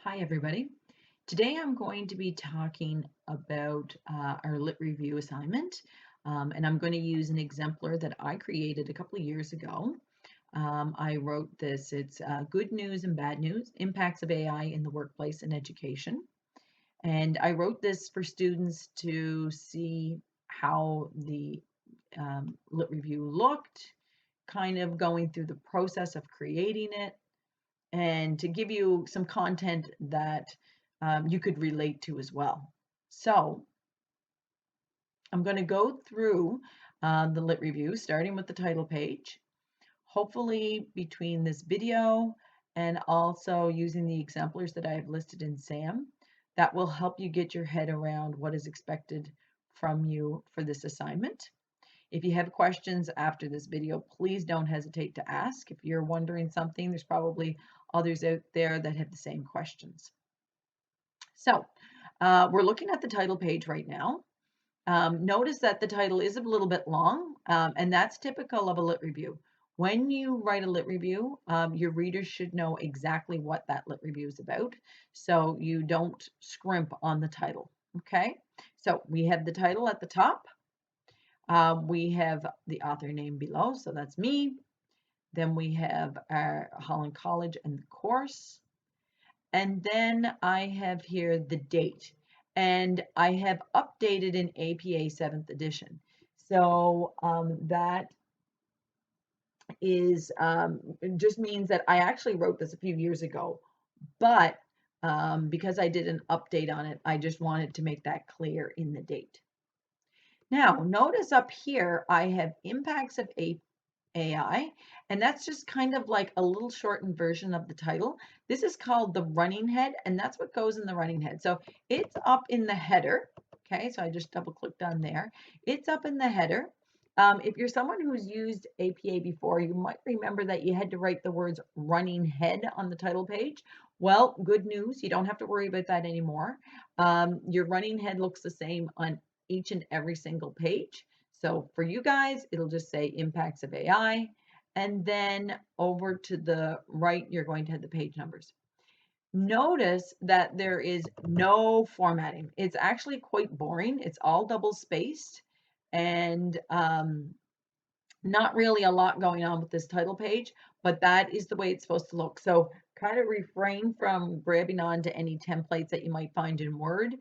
Hi, everybody. Today I'm going to be talking about our lit review assignment, and I'm going to use an exemplar that I created a couple of years ago. I wrote this. It's Good News and Bad News, Impacts of AI in the Workplace and Education. And I wrote this for students to see how the lit review looked, kind of going through the process of creating it, and to give you some content that you could relate to as well. So I'm going to go through the lit review, starting with the title page. Hopefully between this video and also using the exemplars that I have listed in SAM, that will help you get your head around what is expected from you for this assignment. If you have questions after this video, please don't hesitate to ask. If you're wondering something, there's probably others out there that have the same questions. So we're looking at the title page right now. Notice that the title is a little bit long, and that's typical of a lit review. When you write a lit review, your readers should know exactly what that lit review is about, so you don't scrimp on the title. Okay, so we have the title at the top. We have the author name below, so that's me. Then we have our Holland College and the course. And then I have here the date. And I have updated in APA 7th edition. So that is just means that I actually wrote this a few years ago, but because I did an update on it, I just wanted to make that clear in the date. Now, notice up here, I have impacts of AI, and that's just kind of like a little shortened version of the title. This is called the running head, and that's what goes in the running head. So it's up in the header. Okay, so I just double clicked on there. It's up in the header. If you're someone who's used APA before, you might remember that you had to write the words running head on the title page. Well, good news, you don't have to worry about that anymore. Your running head looks the same on each and every single page. So for you guys, it'll just say impacts of AI. And then over to the right, you're going to have the page numbers. Notice that there is no formatting. It's actually quite boring. It's all double spaced and not really a lot going on with this title page, but that is the way it's supposed to look. So kind of refrain from grabbing on to any templates that you might find in Word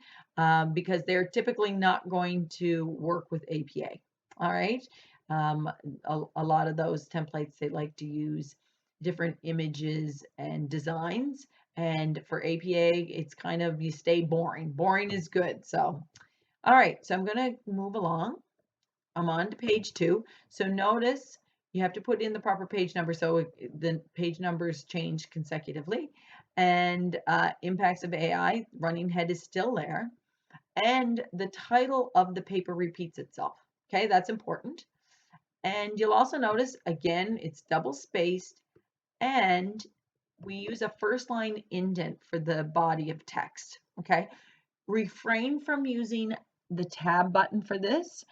because they're typically not going to work with APA. All right. A lot of those templates, they like to use different images and designs. And for APA, it's kind of, you stay boring. Boring is good. So, all right. So I'm going to move along. I'm on to page 2. So notice you have to put in the proper page number so the page numbers change consecutively. And impacts of AI, running head is still there. And the title of the paper repeats itself. Okay, that's important. And you'll also notice, again, it's double spaced and we use a first line indent for the body of text. Okay, refrain from using the tab button for this.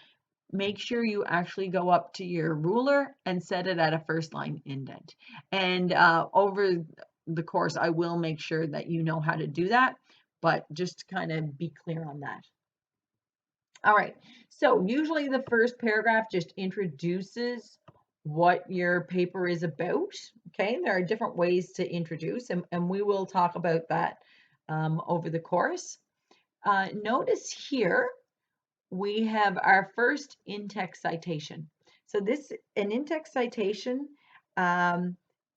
Make sure you actually go up to your ruler and set it at a first line indent. And over the course, I will make sure that you know how to do that, but just kind of be clear on that. All right, so usually the first paragraph just introduces what your paper is about. Okay, there are different ways to introduce, and we will talk about that over the course. Notice here, we have our first in-text citation. So an in-text citation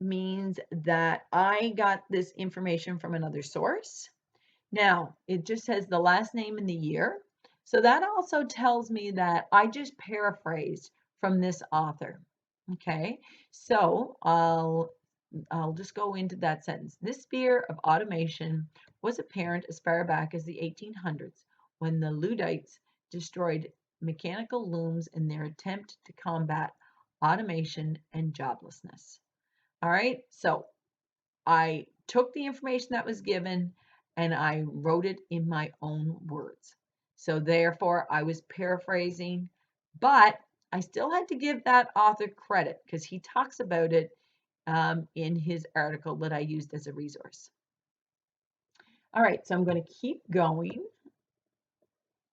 means that I got this information from another source. Now, it just says the last name and the year. So that also tells me that I just paraphrased from this author. Okay, so I'll just go into that sentence. This fear of automation was apparent as far back as the 1800s when the Luddites destroyed mechanical looms in their attempt to combat automation and joblessness. All right, so I took the information that was given and I wrote it in my own words. So therefore, I was paraphrasing, but I still had to give that author credit because he talks about it in his article that I used as a resource. All right, so I'm going to keep going.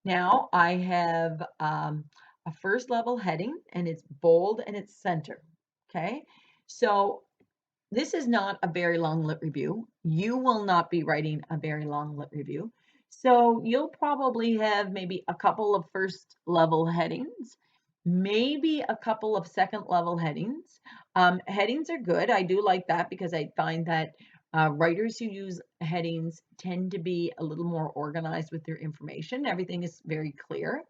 Now I have a first level heading and it's bold and it's center. Okay, so this is not a very long lit review. You will not be writing a very long lit review. So you'll probably have maybe a couple of first level headings, maybe a couple of second level headings. Headings are good. I do like that because I find that writers who use headings tend to be a little more organized with their information. Everything is very clear.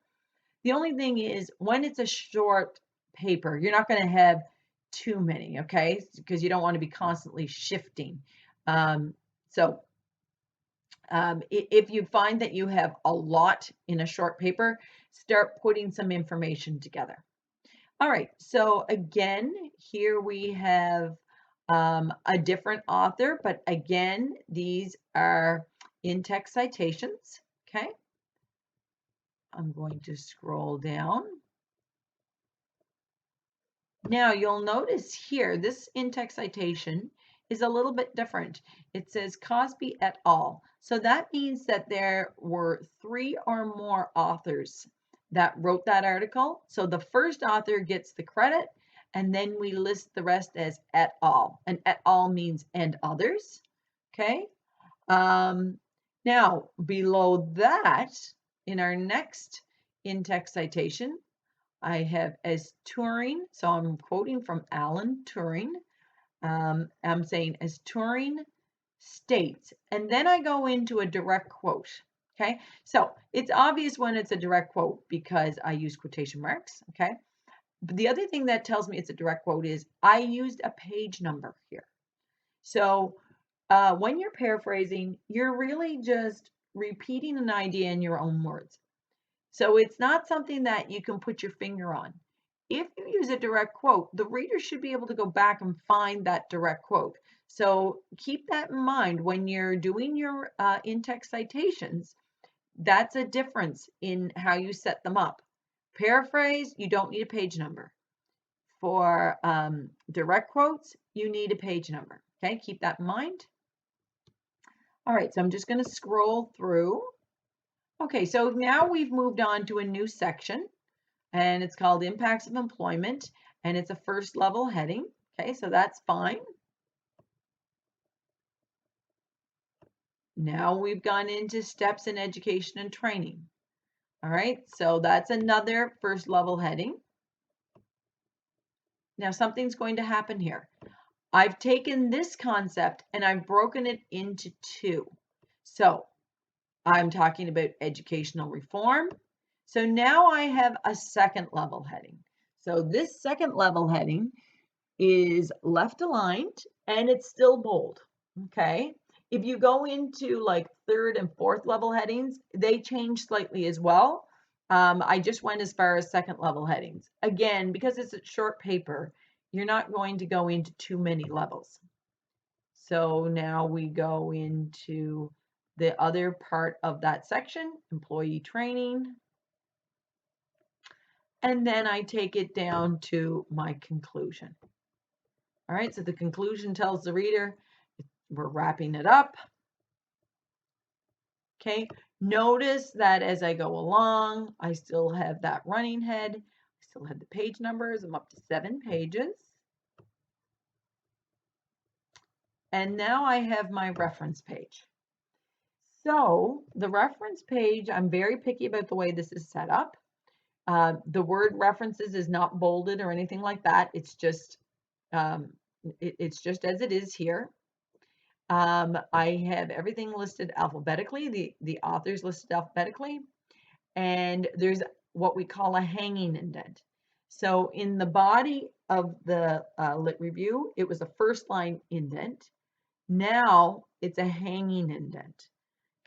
The only thing is when it's a short paper, you're not going to have too many, okay? Because you don't want to be constantly shifting. So if you find that you have a lot in a short paper, start putting some information together. All right, so again, here we have a different author, but again, these are in-text citations, okay? I'm going to scroll down. Now you'll notice here, this in-text citation is a little bit different. It says Cosby et al. So that means that there were 3 or more authors that wrote that article. So the first author gets the credit, and then we list the rest as et al. And et al means and others. Okay. Now below that, in our next in-text citation, I have as Turing, so I'm quoting from Alan Turing. I'm saying as Turing states, and then I go into a direct quote. Okay, so it's obvious when it's a direct quote because I use quotation marks. Okay, but the other thing that tells me it's a direct quote is I used a page number here. So when you're paraphrasing, you're really just repeating an idea in your own words. So it's not something that you can put your finger on. If you use a direct quote, the reader should be able to go back and find that direct quote. So keep that in mind when you're doing your in-text citations. That's a difference in how you set them up. Paraphrase, you don't need a page number. For direct quotes, you need a page number. Okay, keep that in mind. All right, so I'm just going to scroll through. Okay, so now we've moved on to a new section, and it's called Impacts of Employment, and it's a first level heading. Okay, so that's fine. Now we've gone into steps in education and training. All right, so that's another first level heading. Now something's going to happen here. I've taken this concept and I've broken it into 2. So I'm talking about educational reform. So now I have a second level heading. So this second level heading is left aligned and it's still bold. Okay. If you go into like third and fourth level headings, they change slightly as well. I just went as far as second level headings. Again, because it's a short paper, you're not going to go into too many levels. So now we go into the other part of that section, employee training. And then I take it down to my conclusion. All right, so the conclusion tells the reader we're wrapping it up. Okay, notice that as I go along, I still have that running head. I still have the page numbers. I'm up to 7 pages. And now I have my reference page. So the reference page, I'm very picky about the way this is set up. The word references is not bolded or anything like that. It's just it's just as it is here. I have everything listed alphabetically, the authors listed alphabetically, and there's what we call a hanging indent. So in the body of the lit review, it was a first line indent. Now it's a hanging indent.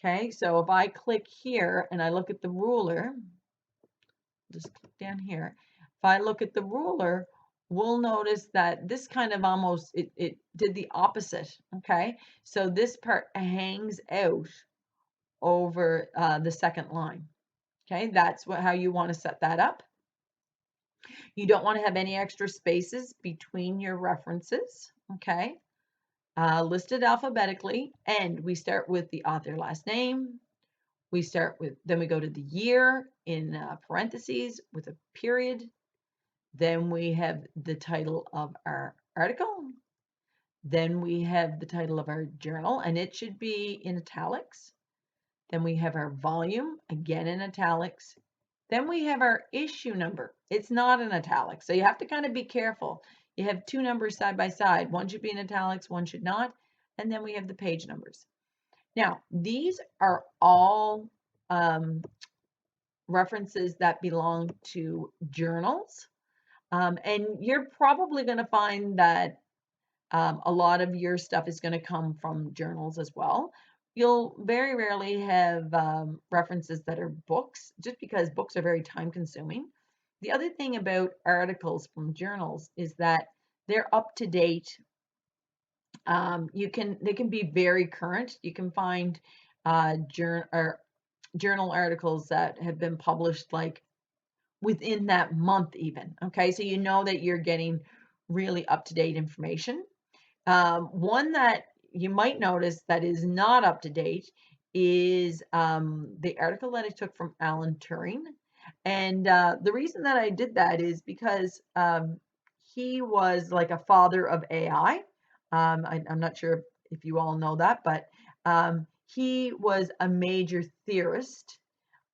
Okay, so if I click here and I look at the ruler, just click down here. If I look at the ruler, we'll notice that this kind of almost, it did the opposite, okay? So this part hangs out over the second line, okay? That's how you want to set that up. You don't want to have any extra spaces between your references, okay? listed alphabetically, and we start with the author last name. Then we go to the year in parentheses with a period. Then we have the title of our article. Then we have the title of our journal, and it should be in italics. Then we have our volume, again in italics. Then we have our issue number. It's not in italics, so you have to kind of be careful. You have two numbers side by side. One should be in italics, one should not. And then we have the page numbers. Now, these are all references that belong to journals. And you're probably going to find that a lot of your stuff is going to come from journals as well. You'll very rarely have references that are books, just because books are very time consuming. The other thing about articles from journals is that they're up to date. They can be very current. You can find journal articles that have been published like within that month even. Okay, so you know that you're getting really up to date information. One that you might notice that is not up to date is the article that I took from Alan Turing. And the reason that I did that is because he was like a father of AI. I'm not sure if you all know that, but he was a major theorist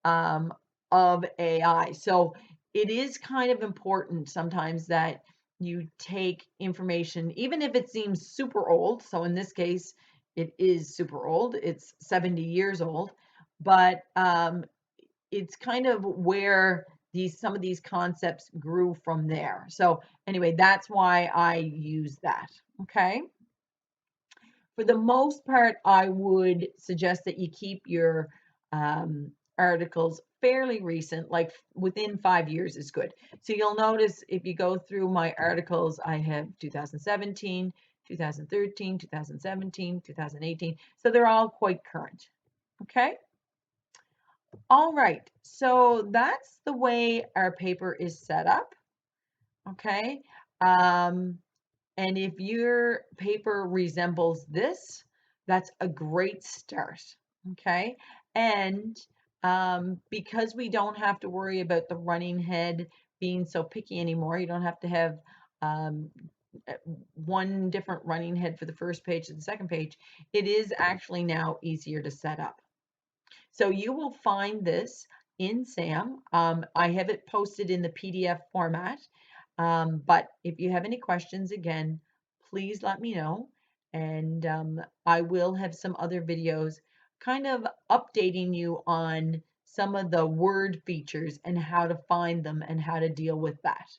um, of AI. So it is kind of important sometimes that you take information, even if it seems super old. So in this case, it is super old. It's 70 years old, but it's kind of where some of these concepts grew from there. So anyway, that's why I use that. Okay. For the most part, I would suggest that you keep your articles fairly recent, like within 5 years is good. So you'll notice if you go through my articles, I have 2017, 2013, 2017, 2018. So they're all quite current. Okay. All right. So that's the way our paper is set up. Okay. And if your paper resembles this, that's a great start, okay? And because we don't have to worry about the running head being so picky anymore, you don't have to have um, one different running head for the first page to the second page, it is actually now easier to set up. So you will find this in SAM. I have it posted in the PDF format. But if you have any questions, again, please let me know. And I will have some other videos kind of updating you on some of the word features and how to find them and how to deal with that.